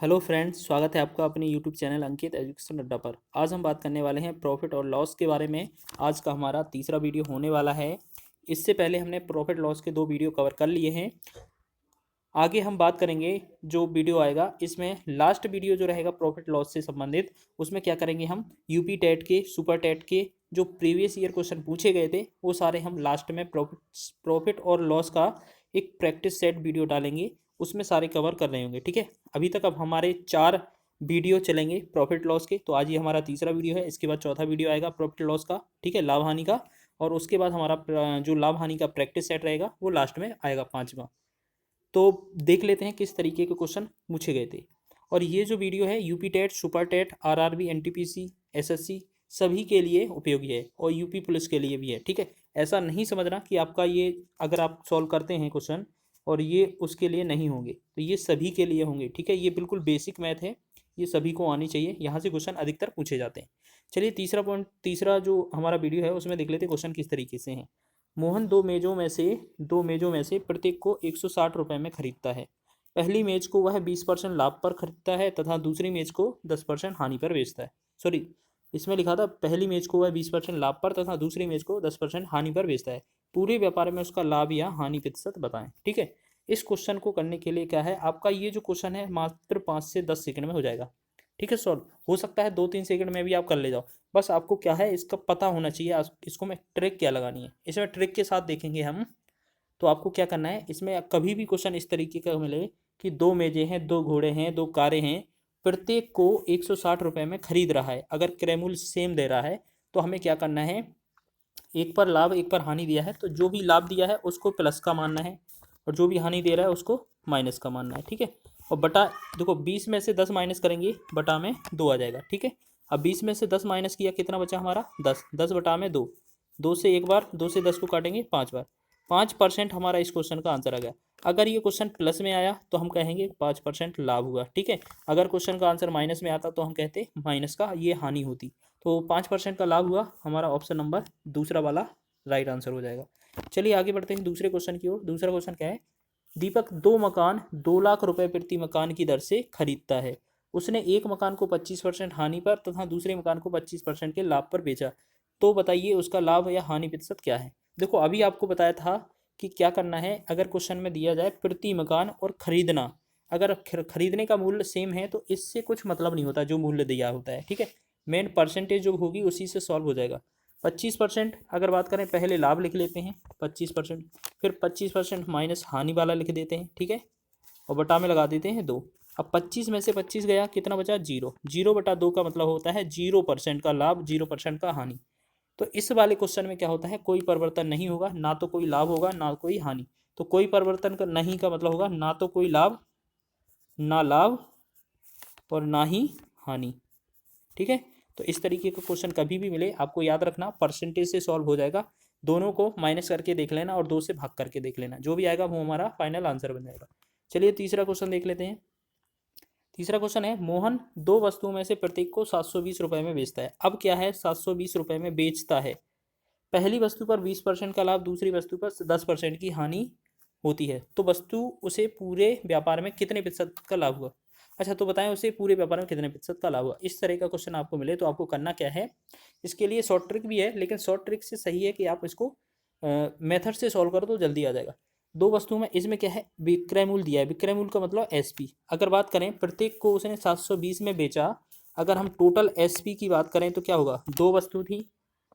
Hello friends, स्वागत है आपका अपने यूट्यूब चैनल अंकित एजुकेशन अड्डा पर। आज हम बात करने वाले हैं प्रॉफिट और लॉस के बारे में। आज का हमारा तीसरा वीडियो होने वाला है। इससे पहले हमने प्रॉफिट लॉस के 2 वीडियो कवर कर लिए हैं। आगे हम बात करेंगे जो वीडियो आएगा इसमें लास्ट वीडियो जो रहेगा प्रॉफिट लॉस से संबंधित, उसमें क्या करेंगे हम यूपी टेट के सुपर टेट के जो प्रीवियस ईयर क्वेश्चन पूछे गए थे वो सारे हम लास्ट में प्रॉफिट और लॉस का एक प्रैक्टिस सेट वीडियो डालेंगे, उसमें सारे कवर कर रहे होंगे। ठीक है, अभी तक अब हमारे 4 वीडियो चलेंगे प्रॉफिट लॉस के। तो आज ये हमारा तीसरा वीडियो है, इसके बाद चौथा वीडियो आएगा प्रॉफिट लॉस का, ठीक है, लाभ हानि का। और उसके बाद हमारा जो लाभ हानि का प्रैक्टिस सेट रहेगा वो लास्ट में आएगा, पाँचवा। तो देख लेते हैं किस तरीके के क्वेश्चन पूछे गए थे। और ये जो वीडियो है UP TET, super TET, RRB, NTPC, SSC सभी के लिए उपयोगी है और यूपी पुलिस के लिए भी है। ठीक है, ऐसा नहीं समझना कि आपका ये अगर आप सॉल्व करते हैं क्वेश्चन और ये उसके लिए नहीं होंगे, तो ये सभी के लिए होंगे। ठीक है, ये बिल्कुल बेसिक मैथ है, ये सभी को आनी चाहिए, यहाँ से क्वेश्चन अधिकतर पूछे जाते हैं। चलिए तीसरा जो हमारा वीडियो है उसमें देख लेते हैं क्वेश्चन किस तरीके से हैं। मोहन दो मेजों में से प्रत्येक को 160 रुपये में खरीदता है। पहली मेज को वह 20% लाभ पर खरीदता है तथा दूसरी मेज को 10% हानि पर बेचता है। सॉरी, इसमें लिखा था पहली मेज को वह 20% लाभ पर तथा दूसरी मेज को 10% हानि पर बेचता है। पूरे व्यापार में उसका लाभ या हानि प्रतिशत बताएं। ठीक है, इस क्वेश्चन को करने के लिए क्या है, आपका ये जो क्वेश्चन है मात्र 5 से 10 सेकंड में हो जाएगा। ठीक है, सॉल्व हो सकता है 2-3 सेकंड में भी आप कर ले जाओ। बस आपको क्या है इसका पता होना चाहिए, इसको मैं ट्रिक क्या लगानी है, इसमें ट्रिक के साथ देखेंगे हम। तो आपको क्या करना है, इसमें कभी भी क्वेश्चन इस तरीके का मिले कि 2 मेजें हैं, 2 घोड़े हैं, 2 कारें हैं, प्रत्येक को 160 रुपये में खरीद रहा है। अगर क्रयमूल्य सेम दे रहा है तो हमें क्या करना है, एक पर लाभ एक पर हानि दिया है तो जो भी लाभ दिया है उसको प्लस का मानना है और जो भी हानि दे रहा है उसको माइनस का मानना है। ठीक है, और बटा, देखो 20 में से 10 माइनस करेंगे, बटा में 2 आ जाएगा। ठीक है, अब 20 में से 10 माइनस किया, कितना बचा हमारा 10, 10 बटा में 2, 2 से एक बार, 2 से 10 को काटेंगे 5 बार, 5% हमारा इस क्वेश्चन का आंसर आ गया। अगर ये क्वेश्चन प्लस में आया तो हम कहेंगे 5% लाभ हुआ। ठीक है, अगर क्वेश्चन का आंसर माइनस में आता तो हम कहते माइनस का ये हानि होती। तो 5% का लाभ हुआ, हमारा ऑप्शन नंबर दूसरा वाला राइट आंसर हो जाएगा। चलिए आगे बढ़ते हैं दूसरे क्वेश्चन की ओर। दूसरा क्वेश्चन क्या है, दीपक 2 मकान 2 लाख रुपए प्रति मकान की दर से खरीदता है। उसने एक मकान को 25% हानि पर तथा दूसरे मकान को 25% के लाभ पर बेचा। तो बताइए उसका लाभ या हानि प्रतिशत क्या है। देखो अभी आपको बताया था कि क्या करना है, अगर क्वेश्चन में दिया जाए प्रति मकान और खरीदना, अगर खरीदने का मूल्य सेम है तो इससे कुछ मतलब नहीं होता जो मूल्य दिया होता है। ठीक है, मेन परसेंटेज जो होगी उसी से सॉल्व हो जाएगा। 25% अगर बात करें, पहले लाभ लिख लेते हैं 25%, फिर 25% माइनस हानि वाला लिख देते हैं। ठीक है, और बटा में लगा देते हैं 2। अब 25 में से 25 गया, कितना बचा 0, 0/2 का मतलब होता है 0% का लाभ, 0% का हानि। तो इस वाले क्वेश्चन में क्या होता है, कोई परिवर्तन नहीं होगा, ना तो कोई लाभ होगा ना कोई हानि। तो कोई परिवर्तन का नहीं का मतलब होगा ना तो कोई लाभ, ना लाभ और ना ही हानि। ठीक है, तो इस तरीके का क्वेश्चन कभी भी मिले आपको याद रखना परसेंटेज से सॉल्व हो जाएगा। दोनों को माइनस करके देख लेना और 2 से भाग करके देख लेना, जो भी आएगा वो हमारा फाइनल आंसर बन जाएगा। चलिए तीसरा क्वेश्चन देख लेते हैं। तीसरा क्वेश्चन है, मोहन 2 वस्तुओं में से प्रत्येक को 720 रुपये में बेचता है। अब क्या है, 720 रुपये में बेचता है। पहली वस्तु पर 20% का लाभ, दूसरी वस्तु पर 10% की हानि होती है। तो वस्तु उसे पूरे व्यापार में कितने प्रतिशत का लाभ हुआ। अच्छा, तो बताएं उसे पूरे व्यापार में कितने प्रतिशत का लाभ हुआ। इस तरह का क्वेश्चन आपको मिले तो आपको करना क्या है, इसके लिए शॉर्ट ट्रिक भी है, लेकिन शॉर्ट ट्रिक से सही है कि आप इसको मेथड से सॉल्व करो तो जल्दी आ जाएगा। 2 वस्तुओं में, इसमें क्या है, विक्रय मूल्य दिया है, विक्रय मूल्य का मतलब एसपी। अगर बात करें प्रत्येक को उसने 720 में बेचा, अगर हम टोटल एसपी की बात करें तो क्या होगा, 2 वस्तु थी,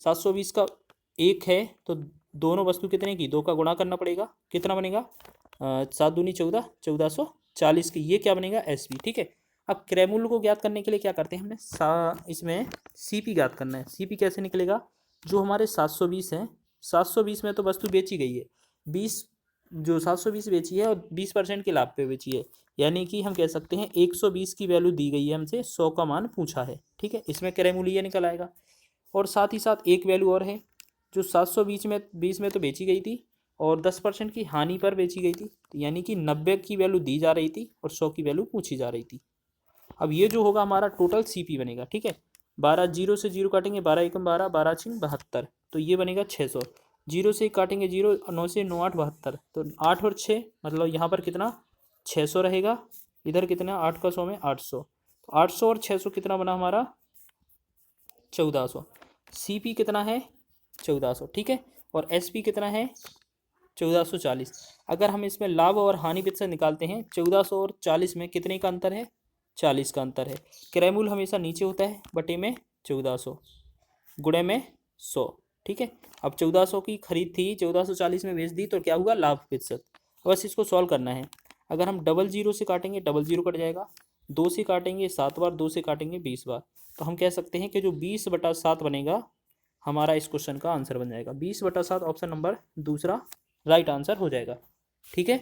720 का एक है तो दोनों वस्तु कितने की, 2 का गुणा करना पड़ेगा, कितना बनेगा 7 दूनी 14, 1440 की, ये क्या बनेगा एसपी। ठीक है, अब क्रय मूल्य को ज्ञात करने के लिए क्या करते हैं हमने, इसमें सीपी ज्ञात करना है। सीपी कैसे निकलेगा, जो हमारे 720 है, 720 में तो वस्तु बेची गई है, 20 जो 720 बेची है और 20% के लाभ पे बेची है, यानी कि हम कह सकते हैं 120 की वैल्यू दी गई है, हमसे 100 का मान पूछा है। ठीक है, इसमें क्रय मूल्य ये निकल आएगा। और साथ ही साथ एक वैल्यू और है, जो 720 में तो बेची गई थी और 10% की हानि पर बेची गई थी, यानी कि 90 की वैल्यू दी जा रही थी और 100 की वैल्यू पूछी जा रही थी। अब ये जो होगा हमारा टोटल सीपी बनेगा। ठीक है, 12, 0 से 0 काटेंगे, 12 एकम 12, 12 छिंग 72, तो ये बनेगा 600। 0 से काटेंगे 0, 9 से 9 8 72, तो 8 और 6 मतलब यहाँ पर कितना 600 रहेगा। इधर कितना, 8 का 100 में 800, तो 800 और 600 कितना बना हमारा, 1400। CP कितना है, 1400, ठीक है। और SP कितना है, 1440। अगर हम इसमें लाभ और हानि प्रतिशत निकालते हैं, 1400 और 40 में कितने का अंतर है, 40 का अंतर है। क्रय मूल्य हमेशा नीचे होता है, बटे में 1400 गुणे में 100, ठीक है। अब 1400 की खरीद थी, 1440 में बेच दी, तो क्या हुआ, लाभ प्रतिशत। बस इसको सॉल्व करना है। अगर हम डबल जीरो से काटेंगे, डबल जीरो कट जाएगा, 2 से काटेंगे 7 बार, 2 से काटेंगे 20 बार, तो हम कह सकते हैं कि जो 20/7 बनेगा हमारा इस क्वेश्चन का आंसर बन जाएगा। 20/7 ऑप्शन नंबर दूसरा राइट आंसर हो जाएगा, ठीक है।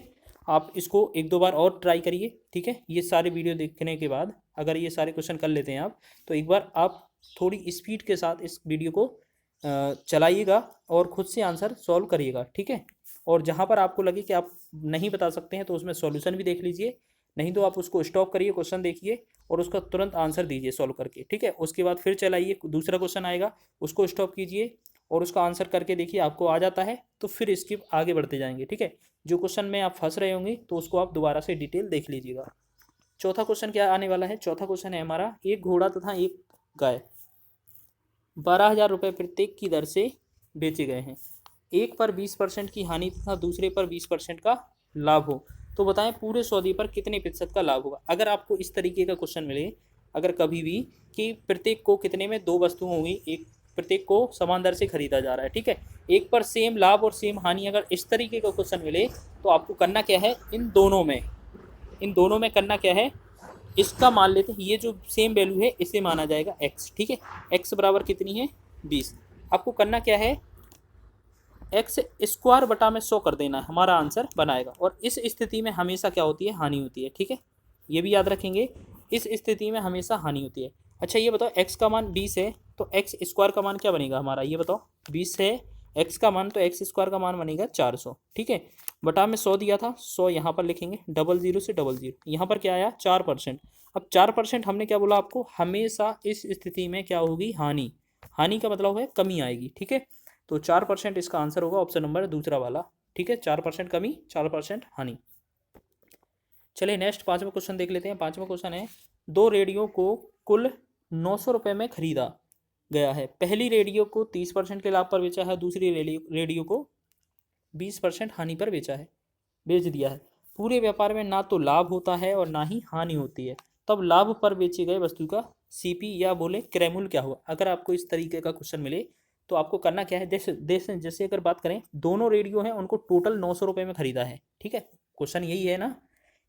आप इसको 1-2 बार और ट्राई करिए, ठीक है। ये सारे वीडियो देखने के बाद अगर ये सारे क्वेश्चन कर लेते हैं आप, तो एक बार आप थोड़ी स्पीड के साथ इस वीडियो को चलाइएगा और खुद से आंसर सॉल्व करिएगा, ठीक है। और जहाँ पर आपको लगे कि आप नहीं बता सकते हैं, तो उसमें सॉल्यूशन भी देख लीजिए, नहीं तो आप उसको स्टॉप करिए, क्वेश्चन देखिए और उसका तुरंत आंसर दीजिए सॉल्व करके, ठीक है। उसके बाद फिर चलाइए, दूसरा क्वेश्चन आएगा, उसको स्टॉप कीजिए और उसका आंसर करके देखिए, आपको आ जाता है तो फिर इसके आगे बढ़ते जाएंगे, ठीक है। जो क्वेश्चन में आप फंस रहे होंगे तो उसको आप दोबारा से डिटेल देख लीजिएगा। चौथा क्वेश्चन क्या आने वाला है, चौथा क्वेश्चन है हमारा, एक घोड़ा तथा एक गाय 12,000 रुपये प्रत्येक की दर से बेचे गए हैं। एक पर 20% की हानि तथा दूसरे पर 20% का लाभ हो, तो बताएं पूरे सौदे पर कितने प्रतिशत का लाभ होगा। अगर आपको इस तरीके का क्वेश्चन मिले, अगर कभी भी कि प्रत्येक को कितने में 2 वस्तुएं होंगी, एक प्रत्येक को समान दर से खरीदा जा रहा है, ठीक है, एक पर सेम लाभ और सेम हानि, अगर इस तरीके का क्वेश्चन मिले तो आपको करना क्या है, इन दोनों में करना क्या है, इसका मान लेते हैं, ये जो सेम वैल्यू है इसे माना जाएगा x, ठीक है। x बराबर कितनी है, 20। आपको करना क्या है, x² बटा में 100 कर देना है, हमारा आंसर बनाएगा। और इस स्थिति में हमेशा क्या होती है, हानि होती है, ठीक है, ये भी याद रखेंगे, इस स्थिति में हमेशा हानि होती है। अच्छा ये बताओ, x का मान 20 है तो x² का मान क्या बनेगा हमारा, ये बताओ, 20 है x का मान, तो x² का मान बनेगा 400, ठीक है। बटा में 100 दिया था, 100 यहाँ पर लिखेंगे, डबल जीरो से डबल जीरो, यहाँ पर क्या आया, 4%। अब 4% हमने क्या बोला आपको, हमेशा इस स्थिति में क्या होगी, हानि। हानि का मतलब है कमी आएगी, ठीक है। तो 4% इसका आंसर होगा ऑप्शन नंबर दूसरा वाला, ठीक है। 4% कमी, 4% हानि। चलिए नेक्स्ट पांचवा क्वेश्चन देख लेते हैं। पांचवा क्वेश्चन है, 2 रेडियो को कुल 900 रुपये में खरीदा गया है। पहली रेडियो को 30% के लाभ पर बेचा है, दूसरी रेडियो को 20% हानि पर बेच दिया है। पूरे व्यापार में ना तो लाभ होता है और ना ही हानि होती है, तब लाभ पर बेची गई वस्तु का CP या बोले क्रय मूल्य क्या हुआ। अगर आपको इस तरीके का क्वेश्चन मिले तो आपको करना क्या है, जैसे अगर बात करें, दोनों रेडियो हैं, उनको टोटल 900 रुपये में खरीदा है, ठीक है, क्वेश्चन यही है ना।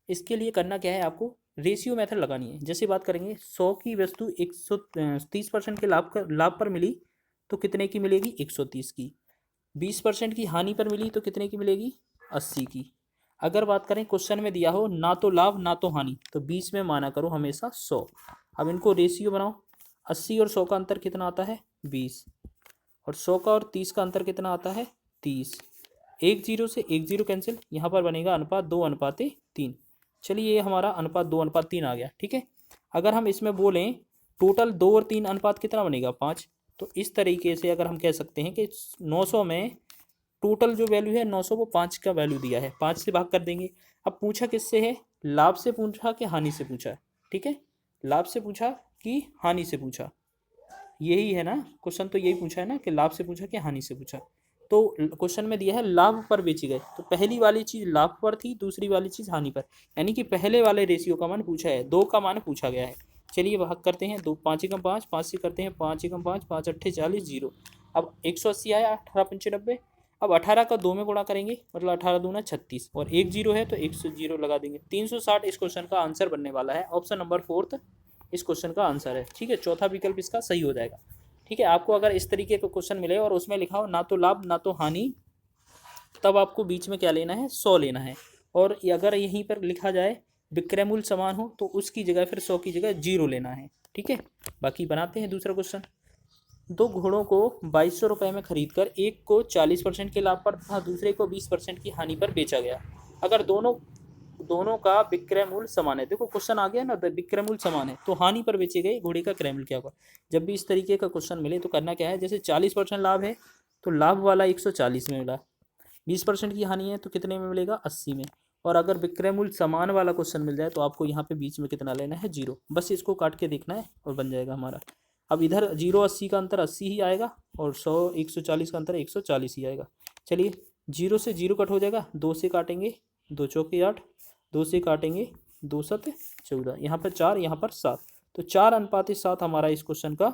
इसके लिए करना क्या है, आपको रेशियो मेथड लगानी है। जैसे बात करेंगे, 100 की वस्तु 130% के लाभ पर मिली तो कितने की मिलेगी, 130 की। 20% की हानि पर मिली तो कितने की मिलेगी, 80 की। अगर बात करें क्वेश्चन में दिया हो ना तो लाभ ना तो हानि, तो 20 में माना करो हमेशा 100। अब इनको रेशियो बनाओ, 80 और 100 का अंतर कितना आता है, 20, और 100 का और 30 का अंतर कितना आता है, 30। 1 0 से 1 0 कैंसिल, यहाँ पर बनेगा अनुपात 2:3। चलिए ये हमारा अनुपात 2:3 आ गया, ठीक है। अगर हम इसमें बोलें टोटल 2 और 3 अनुपात कितना बनेगा, 5। तो इस तरीके से अगर हम कह सकते हैं कि 900 में टोटल जो वैल्यू है 900 को 5 का वैल्यू दिया है, 5 से भाग कर देंगे। अब पूछा किससे है, लाभ से पूछा कि हानि से पूछा, ठीक है, लाभ से पूछा कि हानि से पूछा, यही है ना क्वेश्चन, तो यही पूछा है ना कि लाभ से पूछा कि हानि से पूछा। तो क्वेश्चन में दिया है लाभ पर बेची गई, तो पहली वाली चीज लाभ पर थी, दूसरी वाली चीज हानि पर, यानी कि पहले वाले रेशियो का मान पूछा है, 2 का मान पूछा गया है। चलिए भाग करते हैं, 2 5 एकम 5, 5 से करते हैं 5 एकम 5, 5 अट्ठे 40, 0। अब 180 आया, 18×5 = 90। अब 18 का 2 में गुणा करेंगे, मतलब 18 दूना 36, और 1 0 है तो 100 लगा देंगे, 360 इस क्वेश्चन का आंसर बनने वाला है। ऑप्शन नंबर 4 इस क्वेश्चन का आंसर है, ठीक है। चौथा विकल्प इसका सही हो जाएगा, ठीक है। आपको अगर इस तरीके का क्वेश्चन मिले और उसमें लिखा हो ना तो लाभ ना तो हानि, तब आपको बीच में क्या लेना है, 100 लेना है। और अगर यहीं पर लिखा जाए विक्रय मूल्य समान हो तो उसकी जगह फिर 100 की जगह 0 लेना है, ठीक है। बाकी बनाते हैं दूसरा क्वेश्चन। 2 घोड़ों को 2200 रुपये में खरीदकर एक को 40% के लाभ पर तथा दूसरे को 20% की हानि पर बेचा गया। अगर दोनों दोनों का विक्रय मूल्य समान है, देखो क्वेश्चन आ गया ना, विक्रय मूल्य समान है तो हानि पर बेचे गए घोड़े का क्रय मूल्य क्या होगा। जब भी इस तरीके का क्वेश्चन मिले तो करना क्या है, जैसे 40% लाभ है तो लाभ वाला 140 में मिला, 20% की हानि है तो कितने में मिलेगा, 80 में, और अगर विक्रय मूल्य समान वाला क्वेश्चन मिल जाए तो आपको यहाँ पे बीच में कितना लेना है, 0। बस इसको काट के देखना है और बन जाएगा हमारा। अब इधर 0 80 का अंतर 80 ही आएगा और 100 140 का अंतर 140 ही आएगा। चलिए 0 से 0 कट हो जाएगा, 2 से काटेंगे 2 चौके 8, 2 से काटेंगे 2 7 14, यहाँ पर 4 यहाँ पर 7, तो 4:7 हमारा इस क्वेश्चन का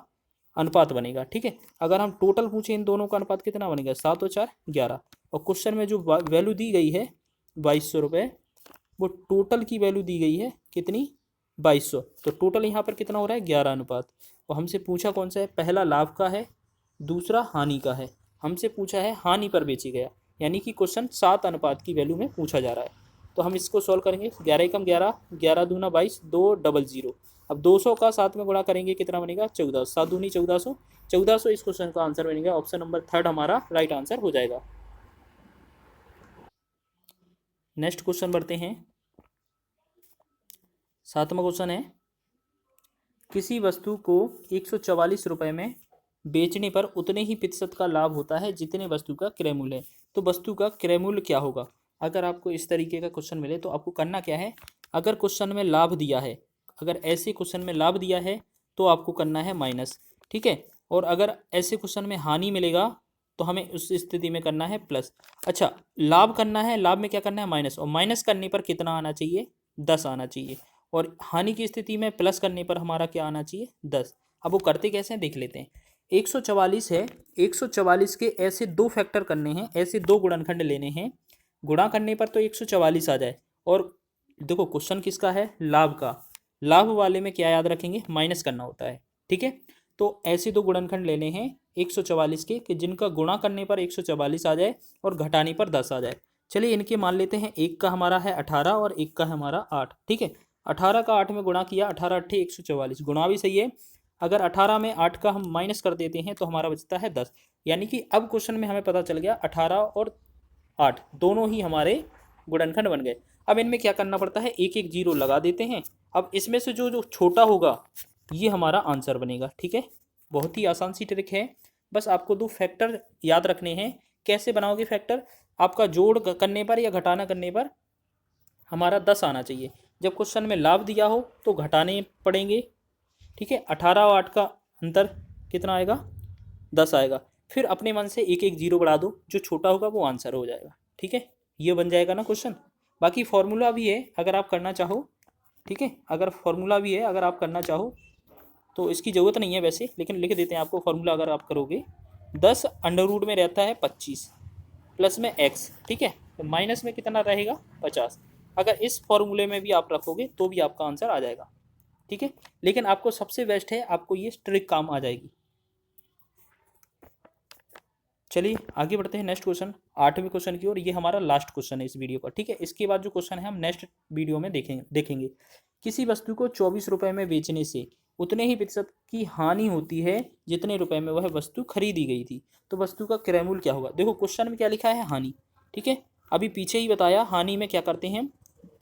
अनुपात बनेगा। ठीक है, अगर हम टोटल पूछें इन दोनों का अनुपात कितना बनेगा, 7 और 4 11, और क्वेश्चन में जो वैल्यू दी गई है 2200 रुपये, वो टोटल की वैल्यू दी गई है कितनी, 2200, तो टोटल यहाँ पर कितना हो रहा है 11 अनुपात। और हमसे पूछा कौन सा है, पहला लाभ का है, दूसरा हानि का है। हमसे पूछा है हानि पर बेची गया, यानी कि क्वेश्चन 7 अनुपात की वैल्यू में पूछा जा रहा है। तो हम इसको सॉल्व करेंगे, 11 एकम 11, 11 दूना 22, 200। अब 200 का 7 में गुणा करेंगे कितना बनेगा, 14, 7 दूनी 1400, 1400 इस क्वेश्चन का आंसर बनेगा। ऑप्शन नंबर 3 हमारा राइट आंसर हो जाएगा। नेक्स्ट क्वेश्चन बढ़ते हैं, 7वां क्वेश्चन है, किसी वस्तु को 144 रुपये में बेचने पर उतने ही प्रतिशत का लाभ होता है जितने वस्तु का क्रय मूल्य है। तो वस्तु का क्रय मूल्य क्या होगा। अगर आपको इस तरीके का क्वेश्चन मिले तो आपको करना क्या है, अगर क्वेश्चन में लाभ दिया है, अगर ऐसे क्वेश्चन में लाभ दिया है तो आपको करना है माइनस। ठीक है, और अगर ऐसे क्वेश्चन में हानि मिलेगा तो हमें उस स्थिति में करना है प्लस। अच्छा, लाभ करना है, लाभ में क्या करना है माइनस, और माइनस करने पर कितना आना चाहिए, 10 आना चाहिए, और हानि की स्थिति में प्लस करने पर हमारा क्या आना चाहिए, 10। अब वो करते कैसे हैं देख लेते हैं। 144 है, 144 के ऐसे 2 फैक्टर करने हैं, ऐसे 2 गुणनखंड लेने हैं, गुणा करने पर तो 144 आ जाए। और देखो क्वेश्चन किसका है, लाभ का, लाभ वाले में क्या याद रखेंगे, माइनस करना होता है। ठीक है, तो ऐसे 2 गुणनखंड लेने हैं 144 के कि जिनका गुणा करने पर 144 आ जाए और घटाने पर 10 आ जाए। चलिए इनके मान लेते हैं, एक का हमारा है 18 और एक का है हमारा 8। ठीक है, 18 का 8 में गुणा किया, 18 8 144, गुणा भी सही है। अगर 18 में 8 का हम माइनस कर देते हैं तो हमारा बचता है 10, यानी कि अब क्वेश्चन में हमें पता चल गया 18 और 8 दोनों ही हमारे गुणनखंड बन गए। अब इनमें क्या करना पड़ता है, एक एक जीरो लगा देते हैं। अब इसमें से जो जो छोटा होगा ये हमारा आंसर बनेगा। ठीक है, बहुत ही आसान सी ट्रिक है, बस आपको 2 फैक्टर याद रखने हैं। कैसे बनाओगे फैक्टर, आपका जोड़ करने पर या घटाना करने पर हमारा 10 आना चाहिए। जब क्वेश्चन में लाभ दिया हो तो घटाने पड़ेंगे। ठीक है, 18 और 8 का अंतर कितना आएगा, 10 आएगा। फिर अपने मन से एक एक जीरो बढ़ा दो, जो छोटा होगा वो आंसर हो जाएगा। ठीक है, ये बन जाएगा ना क्वेश्चन। बाकी फॉर्मूला भी है अगर आप करना चाहो। ठीक है, अगर फॉर्मूला भी है अगर आप करना चाहो तो इसकी ज़रूरत नहीं है वैसे, लेकिन लिख देते हैं आपको फॉर्मूला। अगर आप करोगे 10 अंडर रूट में रहता है 25, प्लस में x। ठीक है, तो माइनस में कितना रहेगा 50। अगर इस फॉर्मूले में भी आप रखोगे तो भी आपका आंसर आ जाएगा। ठीक है, लेकिन आपको सबसे बेस्ट है, आपको ये ट्रिक काम आ जाएगी। चलिए आगे बढ़ते हैं नेक्स्ट क्वेश्चन, 8वें क्वेश्चन की ओर। ये हमारा लास्ट क्वेश्चन है इस वीडियो का। ठीक है, इसके बाद जो क्वेश्चन है हम नेक्स्ट वीडियो में देखेंगे। किसी वस्तु को 24 रुपये में बेचने से उतने ही प्रतिशत की हानि होती है जितने रुपए में वह वस्तु खरीदी गई थी। तो वस्तु का क्रय मूल्य क्या होगा। देखो क्वेश्चन में क्या लिखा है, हानि। ठीक है, अभी पीछे ही बताया, हानि में क्या करते हैं,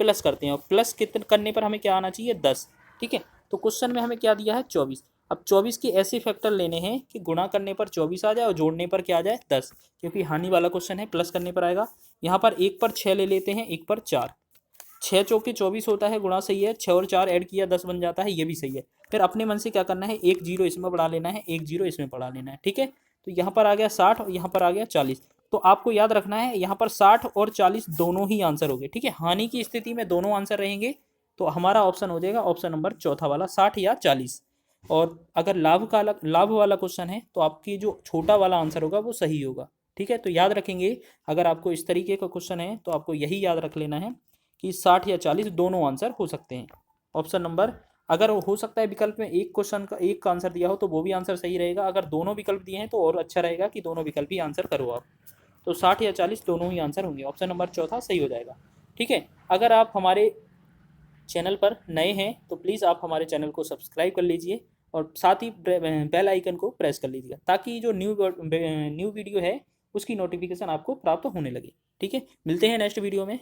प्लस करते हैं, और प्लस कितने करने पर हमें क्या आना चाहिए, 10। ठीक है, तो क्वेश्चन में हमें क्या दिया है, 24। अब 24 के ऐसे फैक्टर लेने हैं कि गुणा करने पर 24 आ जाए और जोड़ने पर क्या आ जाए, 10, क्योंकि हानि वाला क्वेश्चन है, प्लस करने पर आएगा। यहाँ पर 1 पर 6 ले लेते हैं, 1 पर 4, 6 चौके 24 होता है, गुणा सही है, 6 और 4 ऐड किया 10 बन जाता है, ये भी सही है। फिर अपने मन से क्या करना है, एक जीरो इसमें बढ़ा लेना है, एक जीरो इसमें बढ़ा लेना है। ठीक है, तो यहाँ पर आ गया 60 और यहाँ पर आ गया 40। तो आपको याद रखना है यहाँ पर 60 और 40 दोनों ही आंसर हो गए। ठीक है, हानि की स्थिति में दोनों आंसर रहेंगे, तो हमारा ऑप्शन हो जाएगा ऑप्शन नंबर चौथा वाला, 60 या 40। और अगर लाभ वाला क्वेश्चन है तो आपकी जो छोटा वाला आंसर होगा वो सही होगा। ठीक है, तो याद रखेंगे, अगर आपको इस तरीके का क्वेश्चन है तो आपको यही याद रख लेना है कि 60 या 40 दोनों आंसर हो सकते हैं। ऑप्शन नंबर, अगर हो सकता है विकल्प में एक क्वेश्चन का एक का आंसर दिया हो तो वो भी आंसर सही रहेगा। अगर दोनों विकल्प दिए हैं तो और अच्छा रहेगा कि दोनों विकल्प ही आंसर करो आप। तो 60 या 40 दोनों ही आंसर होंगे, ऑप्शन नंबर चौथा सही हो जाएगा। ठीक है, अगर आप हमारे चैनल पर नए हैं तो प्लीज़ आप हमारे चैनल को सब्सक्राइब कर लीजिए और साथ ही बेल आइकन को प्रेस कर लीजिएगा, ताकि जो न्यू वीडियो है उसकी नोटिफिकेशन आपको प्राप्त होने लगे। ठीक है, मिलते हैं नेक्स्ट वीडियो में।